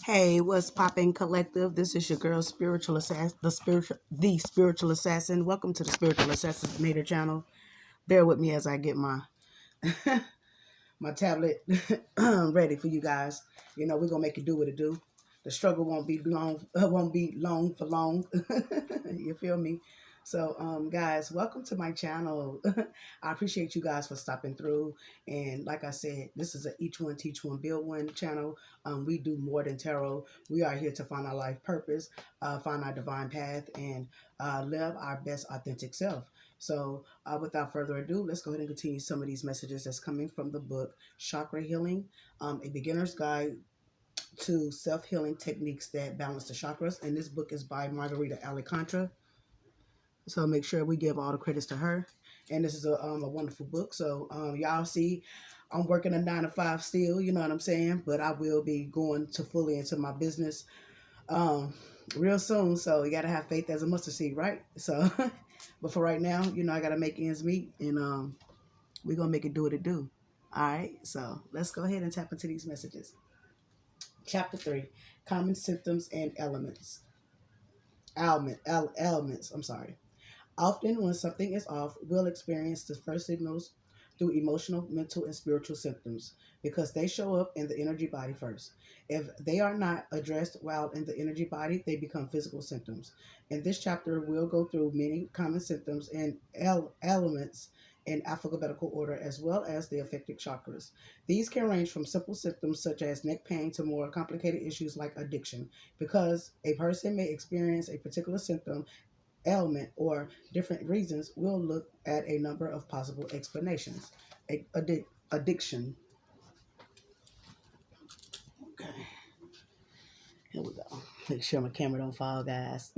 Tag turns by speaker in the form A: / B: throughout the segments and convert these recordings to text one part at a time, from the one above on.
A: Hey, what's poppin' collective? This is your girl, spiritual assassin, the spiritual assassin. Welcome to the Spiritual Assassinator channel. Bear with me as I get my my tablet ready for you guys. You know we're gonna make it do what it do. The struggle won't be long. Won't be long for long. You feel me? So, guys, welcome to my channel. I appreciate you guys for stopping through. And like I said, this is a each one teach one build one channel. We do more than tarot. We are here to find our life purpose, find our divine path, and live our best authentic self. So, without further ado, let's go ahead and continue some of these messages that's coming from the book Chakra Healing, a beginner's guide to self-healing techniques that balance the chakras. And this book is by Margarita Alacantra. So make sure we give all the credits to her. And this is a wonderful book. So y'all see, I'm working a 9 to 5 still, you know what I'm saying? But I will be going to fully into my business real soon. So you got to have faith as a mustard seed, right? So, but for right now, you know, I got to make ends meet, and we're going to make it do what it do. All right. So let's go ahead and tap into these messages. Chapter 3, Common Symptoms and Elements. Ailments, I'm sorry. Often, when something is off, we'll experience the first signals through emotional, mental, and spiritual symptoms because they show up in the energy body first. If they are not addressed while in the energy body, they become physical symptoms. In this chapter, we'll go through many common symptoms and elements in alphabetical order, as well as the affected chakras. These can range from simple symptoms such as neck pain to more complicated issues like addiction. Because a person may experience a particular symptom, ailment, or different reasons, we'll look at a number of possible explanations. Addiction. Okay, here we go. Make sure my camera don't fall, guys.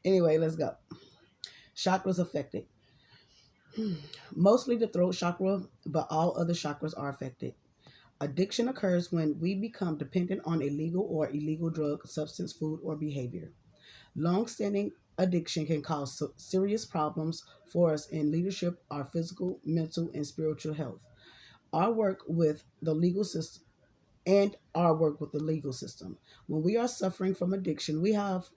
A: Anyway, let's go. Chakras affected. Mostly the throat chakra, but all other chakras are affected. Addiction occurs when we become dependent on a legal or illegal drug, substance, food, or behavior. Long-standing addiction can cause serious problems for us in leadership, our physical, mental, and spiritual health. Our work with the legal system and our work with the legal system. When we are suffering from addiction, we have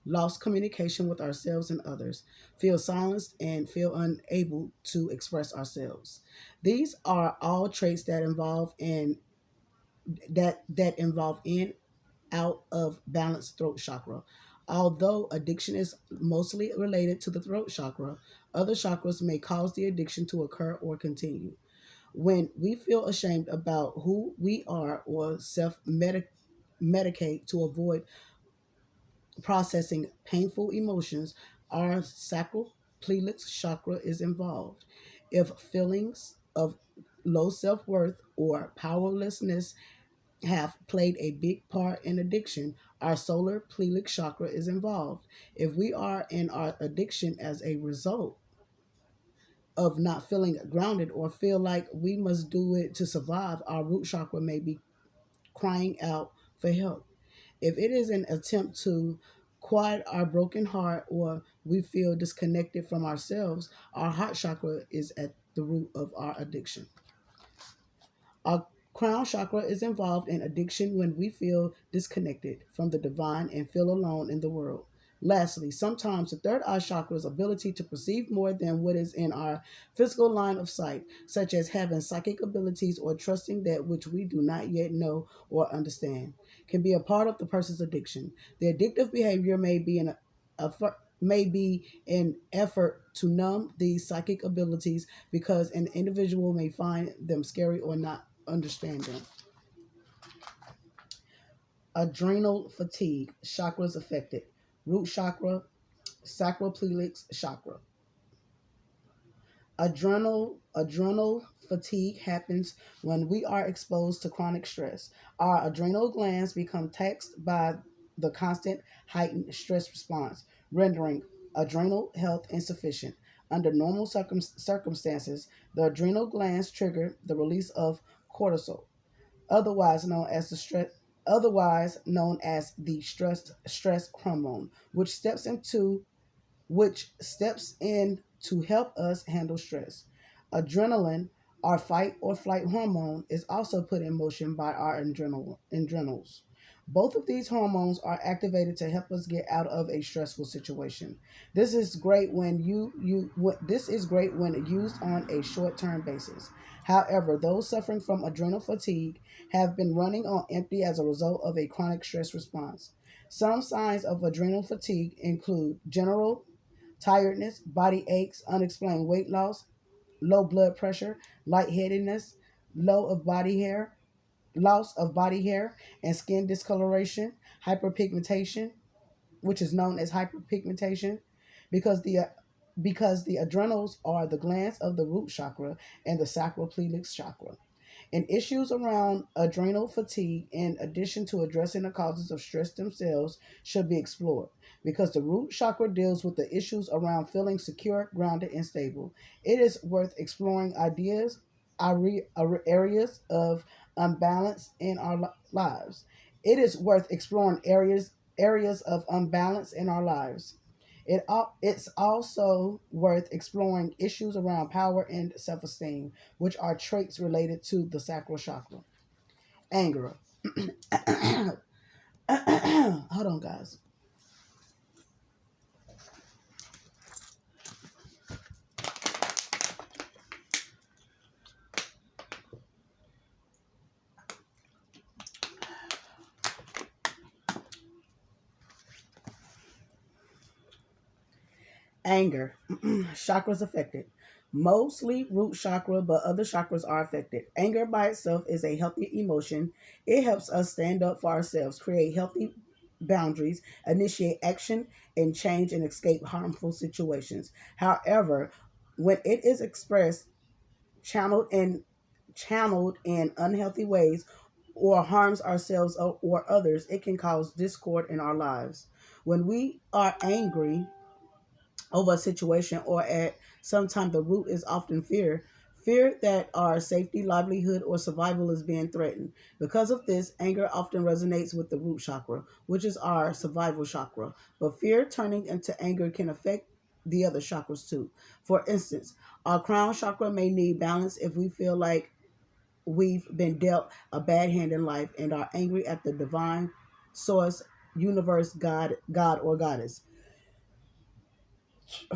A: lost communication with ourselves and others, feel silenced, and feel unable to express ourselves. These are all traits that involve in out of balance throat chakra. Although addiction is mostly related to the throat chakra, other chakras may cause the addiction to occur or continue. When we feel ashamed about who we are or self medicate to avoid processing painful emotions, our sacral plex chakra is involved. If feelings of low self worth or powerlessness have played a big part in addiction, our solar plexus chakra is involved. If we are in our addiction as a result of not feeling grounded or feel like we must do it to survive, our root chakra may be crying out for help. If it is an attempt to quiet our broken heart or we feel disconnected from ourselves, our heart chakra is at the root of our addiction. Our crown chakra is involved in addiction when we feel disconnected from the divine and feel alone in the world. Lastly, sometimes the third eye chakra's ability to perceive more than what is in our physical line of sight, such as having psychic abilities or trusting that which we do not yet know or understand, can be a part of the person's addiction. The addictive behavior may be an effort to numb these psychic abilities because an individual may find them scary or not understand them. Adrenal fatigue, chakras affected. Root chakra, sacral plexus chakra. Adrenal fatigue happens when we are exposed to chronic stress. Our adrenal glands become taxed by the constant heightened stress response, rendering adrenal health insufficient. Under normal circumstances, the adrenal glands trigger the release of cortisol, otherwise known as the stress hormone, which steps in to help us handle stress. Adrenaline Our fight or flight hormone is also put in motion by our adrenals. Both of these hormones are activated to help us get out of a stressful situation. This is great when this is great when used on a short-term basis. However, those suffering from adrenal fatigue have been running on empty as a result of a chronic stress response. Some signs of adrenal fatigue include general tiredness, body aches, unexplained weight loss, low blood pressure, lightheadedness, low of body hair, loss of body hair and skin discoloration, hyperpigmentation, which is known as hyperpigmentation, because the adrenals are the glands of the root chakra and the sacral plex chakra. And issues around adrenal fatigue, in addition to addressing the causes of stress themselves, should be explored because the root chakra deals with the issues around feeling secure, grounded, and stable. It is worth exploring areas of unbalance in our lives. It is worth exploring areas of unbalance in our lives. It's also worth exploring issues around power and self esteem, which are traits related to the sacral chakra. Anger. Hold on, guys. Anger. Chakras affected. Mostly root chakra, but other chakras are affected. Anger by itself is a healthy emotion. It helps us stand up for ourselves, create healthy boundaries, initiate action, and change and escape harmful situations. However, when it is expressed, channeled in unhealthy ways, or harms ourselves or others, it can cause discord in our lives. When we are angry over a situation or at some time, the root is often fear that our safety, livelihood, or survival is being threatened. Because of this, anger often resonates with the root chakra, which is our survival chakra. But fear turning into anger can affect the other chakras too. For instance, our crown chakra may need balance if we feel like we've been dealt a bad hand in life and are angry at the divine source, universe, God or goddess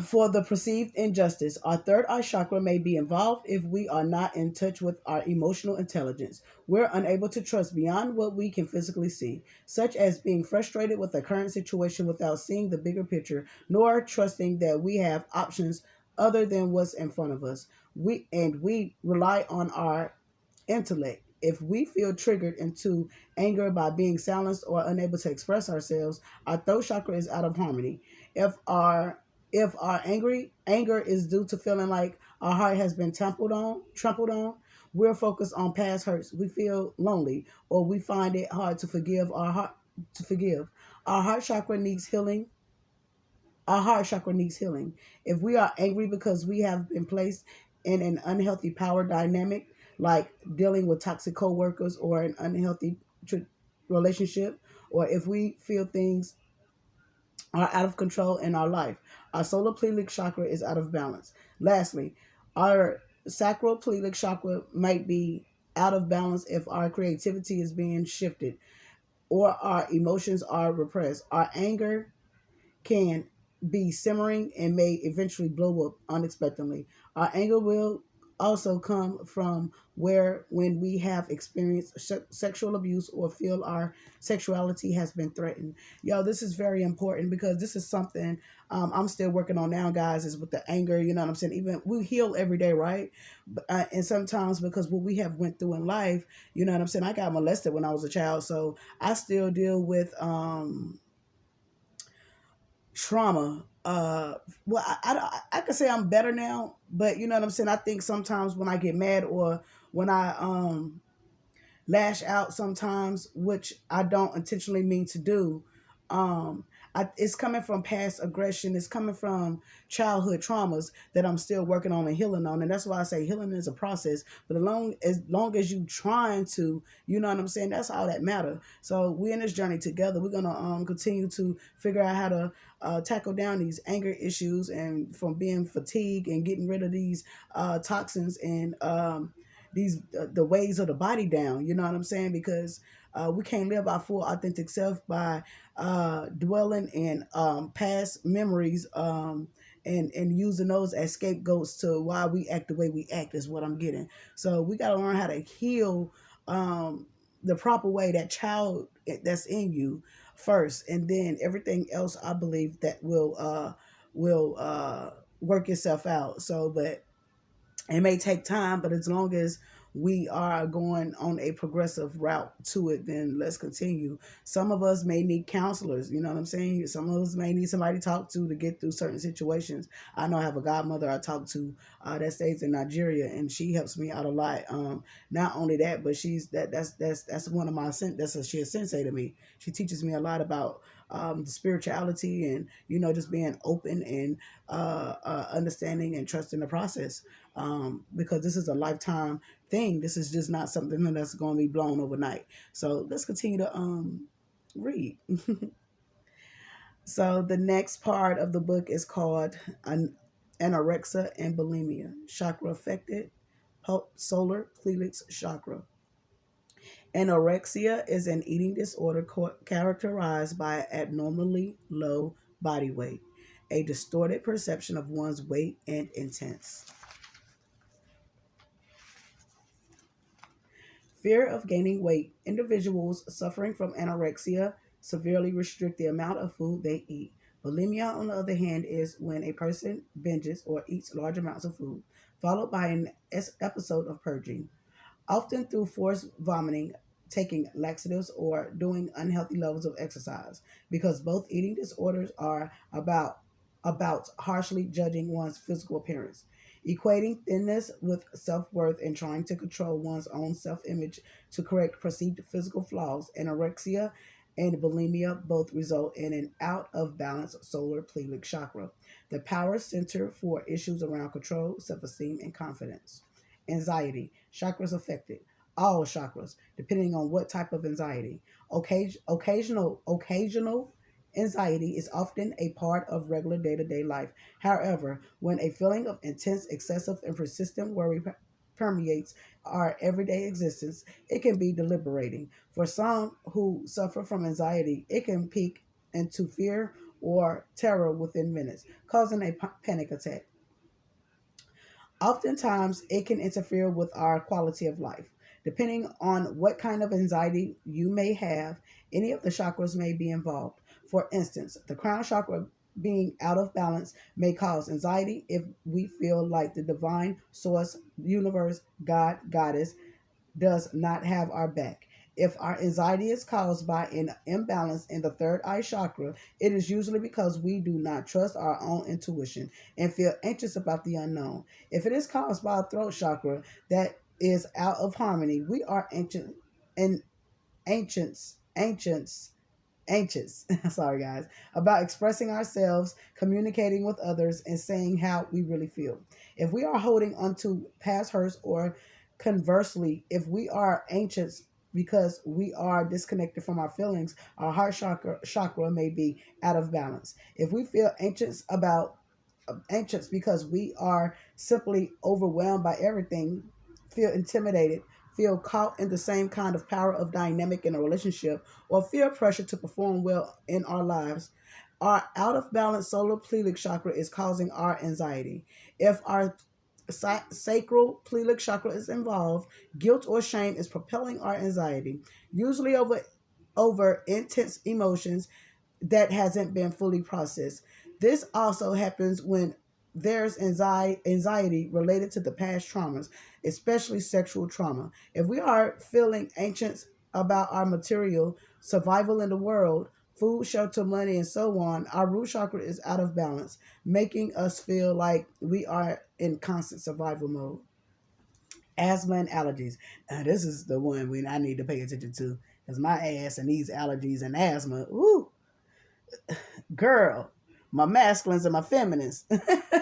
A: for the perceived injustice. Our third eye chakra may be involved if we are not in touch with our emotional intelligence. We're unable to trust beyond what we can physically see, such as being frustrated with the current situation without seeing the bigger picture, nor trusting that we have options other than what's in front of us. We rely on our intellect. If we feel triggered into anger by being silenced or unable to express ourselves, our throat chakra is out of harmony. If our if our anger is due to feeling like our heart has been trampled on, we're focused on past hurts. We feel lonely or we find it hard to forgive our heart to forgive. Our heart chakra needs healing our heart chakra needs healing. If we are angry because we have been placed in an unhealthy power dynamic, like dealing with toxic coworkers or an unhealthy relationship, or if we feel things are out of control in our life, our solar plexus chakra is out of balance. Lastly, our sacral plexus chakra might be out of balance if our creativity is being shifted or our emotions are repressed. Our anger can be simmering and may eventually blow up unexpectedly. Our anger will also come from where when we have experienced sexual abuse or feel our sexuality has been threatened. Yo, this is very important because this is something I'm still working on now, guys, is with the anger. You know what I'm saying? Even we heal every day, right? And sometimes because what we have went through in life, you know what I'm saying? I got molested when I was a child, so I still deal with trauma. Well, I could say I'm better now, but you know what I'm saying. I think sometimes when I get mad or when I lash out, sometimes which I don't intentionally mean to do, it's coming from past aggression. It's coming from childhood traumas that I'm still working on and healing on. And that's why I say healing is a process. But as long as you trying to, you know what I'm saying, that's all that matter. So we're in this journey together. We're gonna continue to figure out how to tackle down these anger issues and from being fatigued and getting rid of these toxins and these the ways of the body down. You know what I'm saying? Because we can't live our full authentic self by dwelling in past memories and using those as scapegoats to why we act the way we act is what I'm getting. So we got to learn how to heal the proper way, that child that's in you first, and then everything else I believe that will work itself out. So, but it may take time, but as long as we are going on a progressive route to it, then let's continue. Some of us may need counselors, you know what I'm saying? Some of us may need somebody to talk to get through certain situations. I know I have a godmother I talk to that stays in Nigeria, and she helps me out a lot. Not only that, but she's that's one of my she a sensei to me. She teaches me a lot about the spirituality and just being open and understanding and trusting the process, because this is a lifetime thing. This is just not something that's going to be blown overnight. So let's continue to read. So the next part of the book is called Anorexia and Bulimia, Chakra Affected, Solar Plexus Chakra. Anorexia is an eating disorder characterized by abnormally low body weight, a distorted perception of one's weight, and intense fear of gaining weight. Individuals suffering from anorexia severely restrict the amount of food they eat. Bulimia, on the other hand, is when a person binges or eats large amounts of food, followed by an episode of purging, often through forced vomiting, taking laxatives, or doing unhealthy levels of exercise, because both eating disorders are about harshly judging one's physical appearance, equating thinness with self-worth, and trying to control one's own self-image to correct perceived physical flaws. Anorexia and bulimia both result in an out of balance solar plexus chakra, the power center for issues around control, self-esteem, and confidence. Anxiety, chakras affected. All chakras, depending on what type of anxiety. Occasional anxiety is often a part of regular day to day life. However, when a feeling of intense, excessive, and persistent worry permeates our everyday existence, it can be deliberating. For some who suffer from anxiety, it can peak into fear or terror within minutes, causing a panic attack. Oftentimes, it can interfere with our quality of life. Depending on what kind of anxiety you may have, any of the chakras may be involved. For instance, the crown chakra being out of balance may cause anxiety if we feel like the divine source, universe, God, goddess does not have our back. If our anxiety is caused by an imbalance in the third eye chakra, it is usually because we do not trust our own intuition and feel anxious about the unknown. If it is caused by a throat chakra that is out of harmony, we are ancients, ancients, anxious, sorry guys, about expressing ourselves, communicating with others, and saying how we really feel. If we are holding onto past hurts, or conversely, if we are anxious because we are disconnected from our feelings, our heart chakra may be out of balance. If we feel anxious because we are simply overwhelmed by everything, feel intimidated, feel caught in the same kind of power of dynamic in a relationship, or feel pressure to perform well in our lives, our out of balance solar plexus chakra is causing our anxiety. If our sacral plexus chakra is involved, guilt or shame is propelling our anxiety, usually over intense emotions that hasn't been fully processed. This also happens when there's anxiety related to the past traumas, especially sexual trauma. If we are feeling anxious about our material survival in the world, food, shelter, money, and so on, our root chakra is out of balance, making us feel like we are in constant survival mode. Asthma and allergies. This is the one I need to pay attention to, because my ass and these allergies and asthma. Woo! Girl, my masculines and my feminines.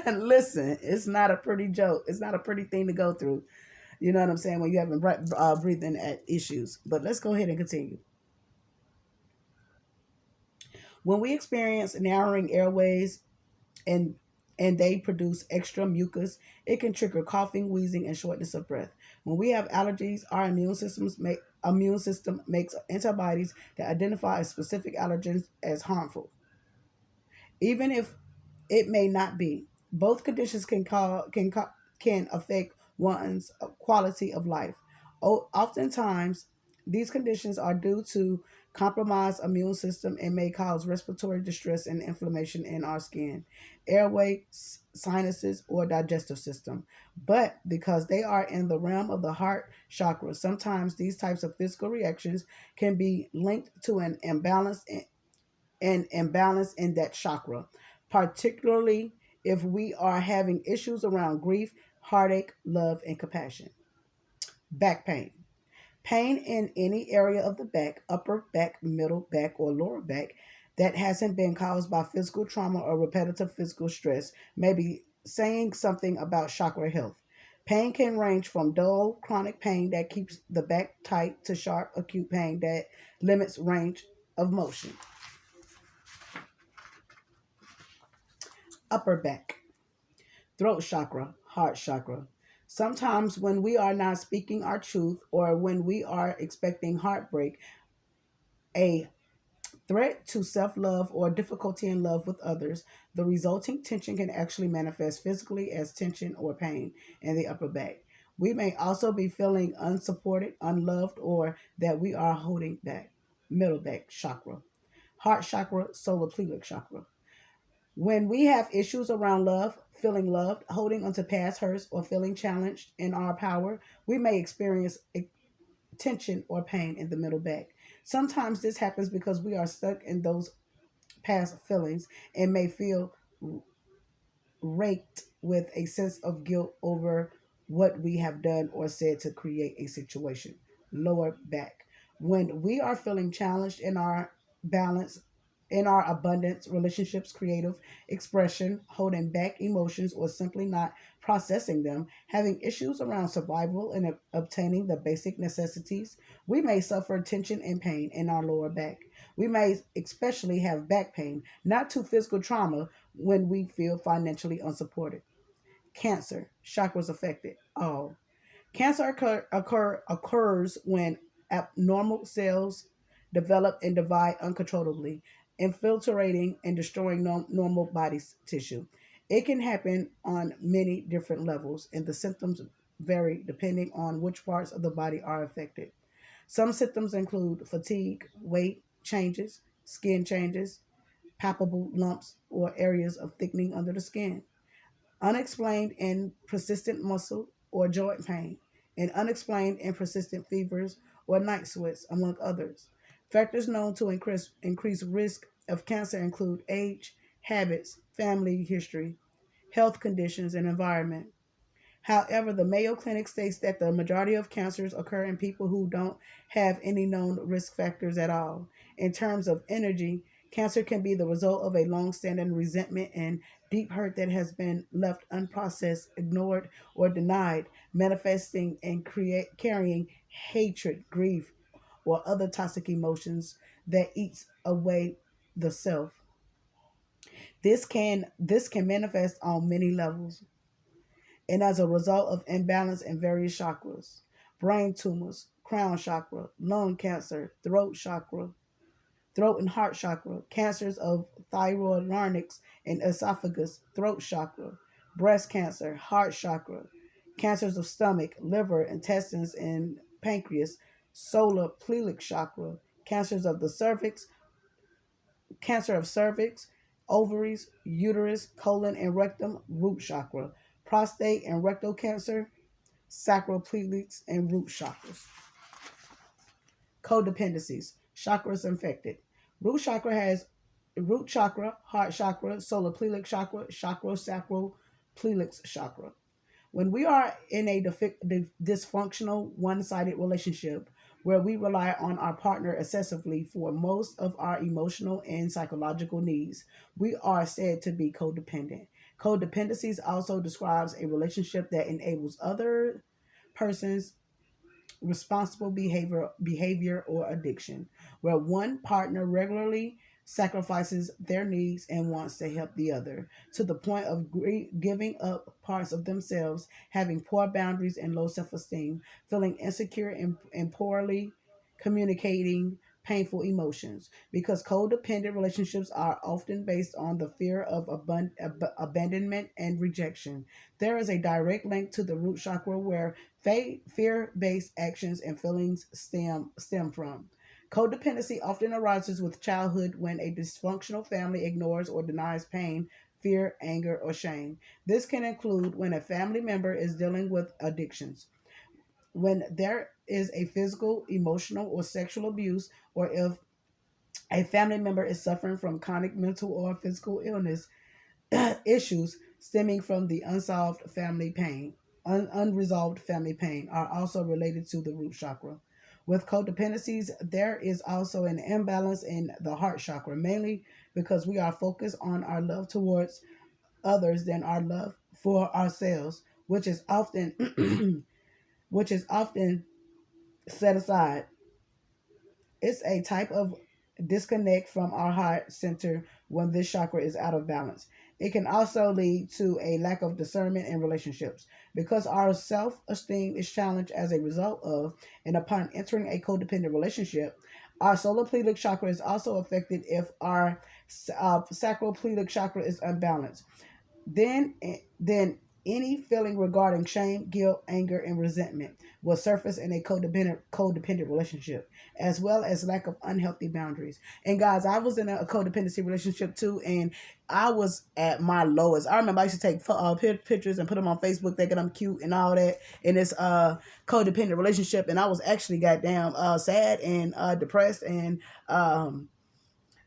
A: Listen, it's not a pretty joke. It's not a pretty thing to go through. You know what I'm saying? When you having breathing at issues. But let's go ahead and continue. When we experience narrowing airways and they produce extra mucus, it can trigger coughing, wheezing, and shortness of breath. When we have allergies, our immune system makes antibodies that identify a specific allergens as harmful, even if it may not be. Both conditions can affect one's quality of life. Oftentimes, these conditions are due to compromised immune system and may cause respiratory distress and inflammation in our skin, airway, sinuses, or digestive system. But because they are in the realm of the heart chakra, sometimes these types of physical reactions can be linked to an imbalance in that chakra, particularly if we are having issues around grief, heartache, love, and compassion. Back pain. Pain in any area of the back, upper back, middle back, or lower back, that hasn't been caused by physical trauma or repetitive physical stress may be saying something about chakra health. Pain can range from dull, chronic pain that keeps the back tight to sharp, acute pain that limits range of motion. Upper back. Throat chakra, heart chakra. Sometimes, when we are not speaking our truth or when we are expecting heartbreak, a threat to self love, or difficulty in love with others, the resulting tension can actually manifest physically as tension or pain in the upper back. We may also be feeling unsupported, unloved, or that we are holding back. Middle back chakra. Heart chakra, solar plexus chakra. When we have issues around love, feeling loved, holding onto past hurts, or feeling challenged in our power, we may experience tension or pain in the middle back. Sometimes this happens because we are stuck in those past feelings and may feel raked with a sense of guilt over what we have done or said to create a situation. Lower back. When we are feeling challenged in our balance, in our abundance, relationships, creative expression, holding back emotions, or simply not processing them, having issues around survival and obtaining the basic necessities, we may suffer tension and pain in our lower back. We may especially have back pain, not to physical trauma, when we feel financially unsupported. Cancer, chakras affected. All. Cancer occurs when abnormal cells develop and divide uncontrollably, infiltrating and destroying normal body tissue. It can happen on many different levels, and the symptoms vary depending on which parts of the body are affected. Some symptoms include fatigue, weight changes, skin changes, palpable lumps or areas of thickening under the skin, unexplained and persistent muscle or joint pain, and unexplained and persistent fevers or night sweats, among others. Factors known to increase risk of cancer include age, habits, family history, health conditions, and environment. However, the Mayo Clinic states that the majority of cancers occur in people who don't have any known risk factors at all. In terms of energy, cancer can be the result of a long-standing resentment and deep hurt that has been left unprocessed, ignored, or denied, manifesting and carrying hatred, grief, or other toxic emotions that eats away the self. This can manifest on many levels, and as a result of imbalance in various chakras: brain tumors, crown chakra, lung cancer, throat and heart chakra, cancers of thyroid, larynx, and esophagus, throat chakra, breast cancer, heart chakra, cancers of stomach, liver, intestines, and pancreas, solar plexus chakra, cancers of the cervix, cancer of cervix, ovaries, uterus, colon, and rectum, root chakra, prostate and rectal cancer, sacral plexus, and root chakras. Codependencies, chakras infected. Root chakra has root chakra, heart chakra, solar plexus chakra, sacral plexus chakra. When we are in a dysfunctional, one sided relationship, where we rely on our partner excessively for most of our emotional and psychological needs. We are said to be codependent. Codependency also describes a relationship that enables other persons responsible behavior or addiction, where one partner regularly sacrifices their needs and wants to help the other to the point of giving up parts of themselves, having poor boundaries and low self-esteem, feeling insecure and poorly communicating painful emotions, because codependent relationships are often based on the fear of abandonment and rejection. There is a direct link to the root chakra where fear-based actions and feelings stem from. Codependency often arises with childhood when a dysfunctional family ignores or denies pain, fear, anger, or shame. This can include when a family member is dealing with addictions, when there is a physical, emotional, or sexual abuse, or if a family member is suffering from chronic mental or physical illness, issues stemming from the unresolved family pain are also related to the root chakra. With codependencies, there is also an imbalance in the heart chakra, mainly because we are focused on our love towards others than our love for ourselves, which is often set aside. It's a type of disconnect from our heart center when this chakra is out of balance. It can also lead to a lack of discernment in relationships because our self esteem is challenged as a result of and upon entering a codependent relationship. Our solar plexus chakra is also affected if our sacral plexus chakra is unbalanced. Then any feeling regarding shame, guilt, anger, and resentment will surface in a codependent relationship, as well as lack of unhealthy boundaries. And guys, I was in a codependency relationship too, and I was at my lowest. I remember I used to take pictures and put them on Facebook, thinking I'm cute and all that in this codependent relationship, and I was actually goddamn sad and depressed and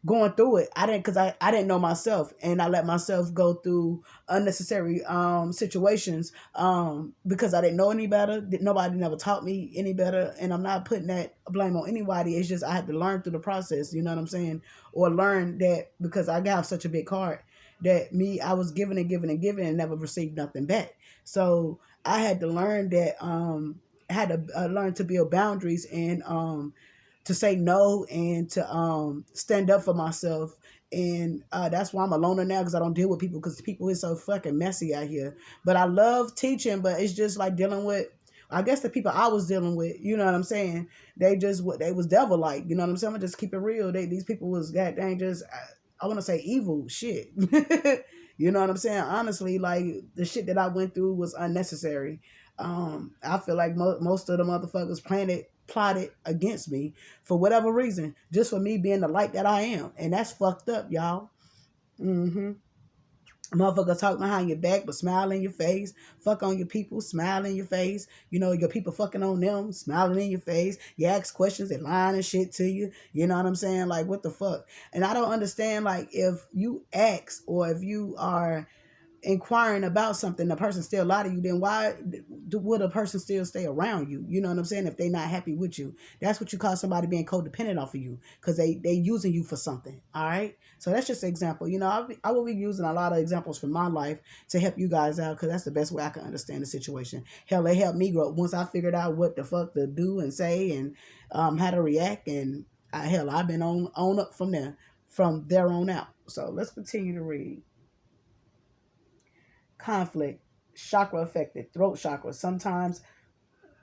A: going through it. I didn't because I didn't know myself, and I let myself go through unnecessary situations because I didn't know any better. Nobody never taught me any better, and I'm not putting that blame on anybody. It's just I had to learn through the process. You know what I'm saying? Or learn that because I got such a big heart that I was giving and giving and giving and never received nothing back. So I had to learn that I had to learn to build boundaries and to say no and to stand up for myself. And that's why I'm a loner now, because I don't deal with people, because people is so fucking messy out here. But I love teaching, but it's just like dealing with, I guess, the people I was dealing with, you know what I'm saying? They was devil like, you know what I'm saying? I'm gonna just keep it real. These people was goddamn just, I want to say evil shit. You know what I'm saying? Honestly, like the shit that I went through was unnecessary. I feel like most of the motherfuckers plotted against me for whatever reason, just for me being the light that I am, and that's fucked up, y'all. Mm-hmm. Motherfucker talk behind your back, but smile in your face. Fuck on your people, smile in your face. You know, your people fucking on them, smiling in your face. You ask questions, they lying and shit to you. You know what I'm saying? Like, what the fuck? And I don't understand, like, if you ask or if you are inquiring about something, the person still lie to you, then why would a person still stay around you? You know what I'm saying? If they not happy with you, that's what you call somebody being codependent off of you, because they using you for something. All right. So that's just an example. You know, I will be using a lot of examples from my life to help you guys out, because that's the best way I can understand the situation. Hell, it helped me grow once I figured out what the fuck to do and say and how to react. And I've been on up from there on out. So let's continue to read. Conflict, chakra affected, throat chakra, sometimes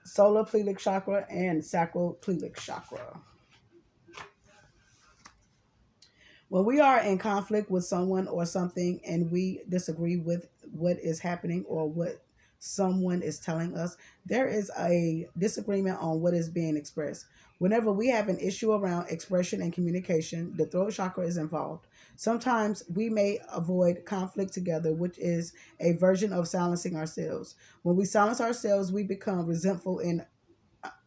A: solar plexus chakra and sacral plexus chakra. When we are in conflict with someone or something and we disagree with what is happening or what someone is telling us, there is a disagreement on what is being expressed. Whenever we have an issue around expression and communication, the throat chakra is involved. Sometimes we may avoid conflict together, which is a version of silencing ourselves. When we silence ourselves, we become resentful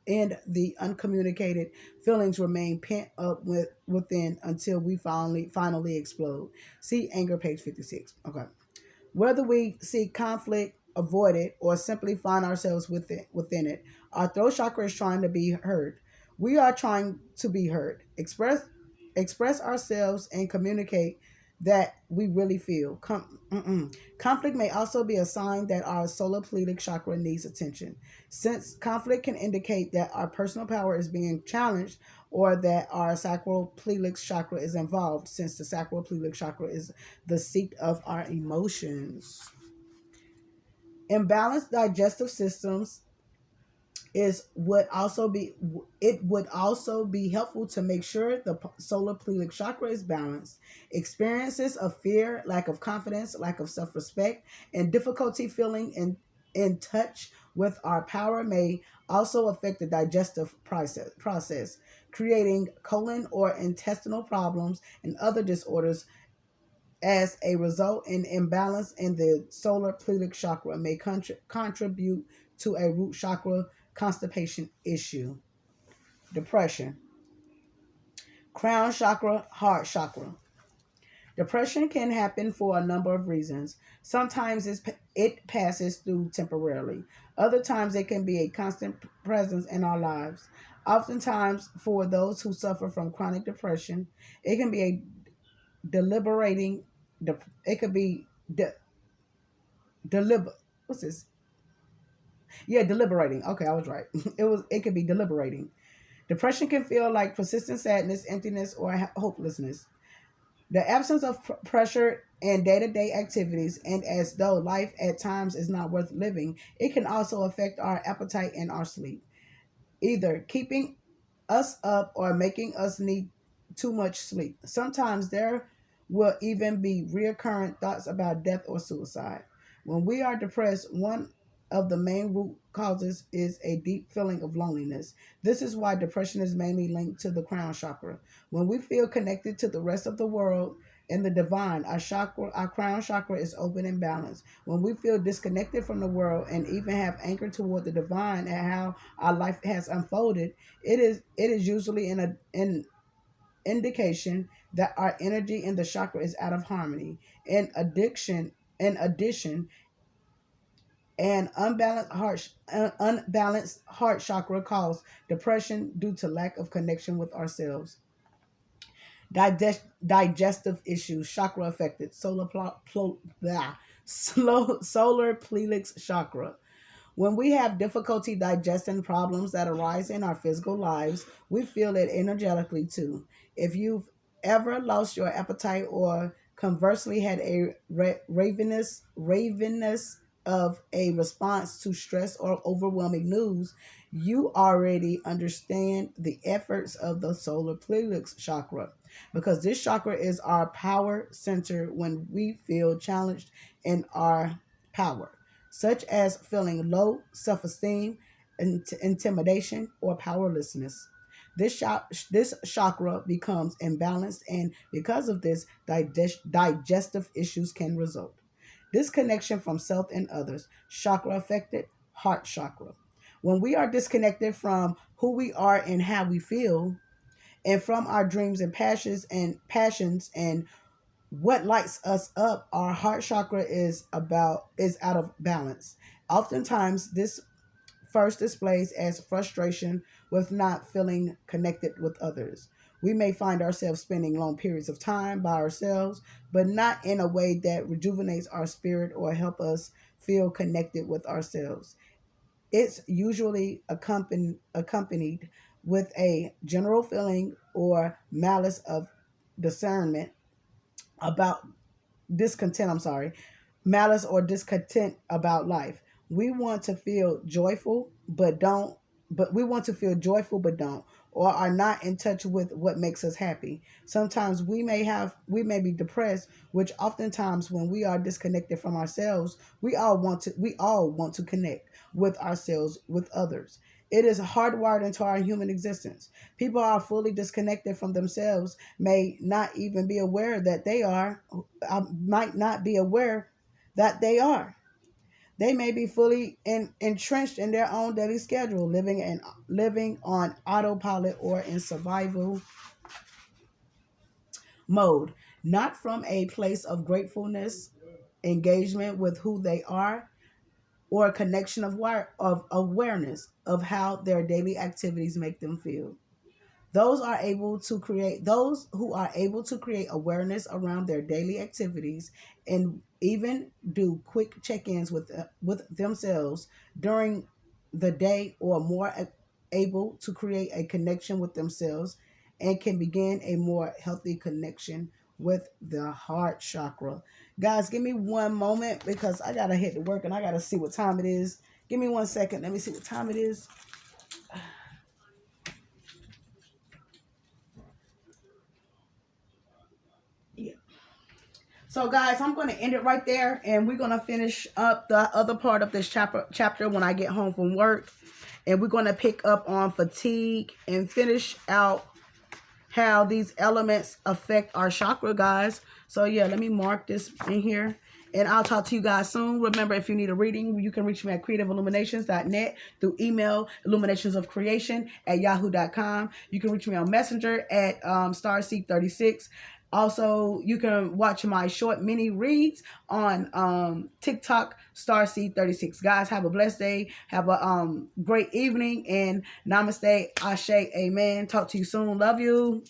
A: and the uncommunicated feelings remain pent up within until we finally explode. See anger, page 56. Okay. Whether we seek conflict, avoid it, or simply find ourselves within it, our throat chakra is trying to be heard. We are trying to be heard, express ourselves, and communicate that we really feel. Conflict may also be a sign that our solar plexus chakra needs attention. Since conflict can indicate that our personal power is being challenged or that our sacral plexus chakra is involved, since the sacral plexus chakra is the seat of our emotions. Imbalanced digestive systems is would also be it would also be helpful to make sure the solar plexus chakra is balanced. Experiences of fear, lack of confidence, lack of self-respect, and difficulty feeling in touch with our power may also affect the digestive process, creating colon or intestinal problems and other disorders. As a result, an imbalance in the solar plexus chakra may contribute to a root chakra constipation issue. Depression, crown chakra, heart chakra. Depression can happen for a number of reasons. Sometimes it passes through temporarily. Other times it can be a constant presence in our lives. Oftentimes, for those who suffer from chronic depression, it can be a deliberating. It could be deliber. What's this? Yeah, deliberating. Okay, I was right. It could be deliberating. Depression can feel like persistent sadness, emptiness, or hopelessness. The absence of pressure and day-to-day activities, and as though life at times is not worth living, it can also affect our appetite and our sleep, either keeping us up or making us need too much sleep. Sometimes there will even be recurrent thoughts about death or suicide. When we are depressed, one of the main root causes is a deep feeling of loneliness. This is why depression is mainly linked to the crown chakra. When we feel connected to the rest of the world and the divine, our crown chakra is open and balanced. When we feel disconnected from the world and even have anchored toward the divine and how our life has unfolded, it is usually an indication that our energy in the chakra is out of harmony. In addition, an unbalanced heart chakra causes depression due to lack of connection with ourselves. Digestive issues, chakra affected, solar plexus chakra. When we have difficulty digesting problems that arise in our physical lives, we feel it energetically too. If you've ever lost your appetite or conversely had a ravenous of a response to stress or overwhelming news, you already understand the efforts of the solar plexus chakra, because this chakra is our power center when we feel challenged in our power, such as feeling low self esteem, intimidation, or powerlessness. This chakra becomes imbalanced, and because of this, digestive issues can result. Disconnection from self and others, chakra affected, heart chakra. When we are disconnected from who we are and how we feel, and from our dreams and passions and what lights us up, our heart chakra is out of balance. Oftentimes this first displays as frustration with not feeling connected with others. We may find ourselves spending long periods of time by ourselves, but not in a way that rejuvenates our spirit or help us feel connected with ourselves. It's usually accompanied with a general feeling or malice of discernment about discontent, I'm sorry, malice or discontent about life. We want to feel joyful but we want to feel joyful but don't, or are not in touch with what makes us happy. Sometimes we may be depressed, which oftentimes when we are disconnected from ourselves, we all want to connect with ourselves with others. It is hardwired into our human existence. People are fully disconnected from themselves, may not even be aware that they are, might not be aware that they are. They may be fully entrenched in their own daily schedule, living on autopilot or in survival mode, not from a place of gratefulness, engagement with who they are, or a connection of awareness of how their daily activities make them feel. Those who are able to create awareness around their daily activities and even do quick check-ins with themselves during the day, or more able to create a connection with themselves and can begin a more healthy connection with the heart chakra. Guys, give me one moment because I gotta hit to work and I gotta see what time it is. Give me 1 second. Let me see what time it is. Yeah. So, guys, I'm going to end it right there, and we're going to finish up the other part of this chapter when I get home from work, and we're going to pick up on fatigue and finish out how these elements affect our chakra, guys. So, yeah, let me mark this in here. And I'll talk to you guys soon. Remember, if you need a reading, you can reach me at creativeilluminations.net, through email, illuminationsofcreation@yahoo.com. You can reach me on Messenger at starseed36. Also, you can watch my short mini reads on TikTok, starseed36. Guys, have a blessed day. Have a great evening. And namaste, ashe, amen. Talk to you soon. Love you.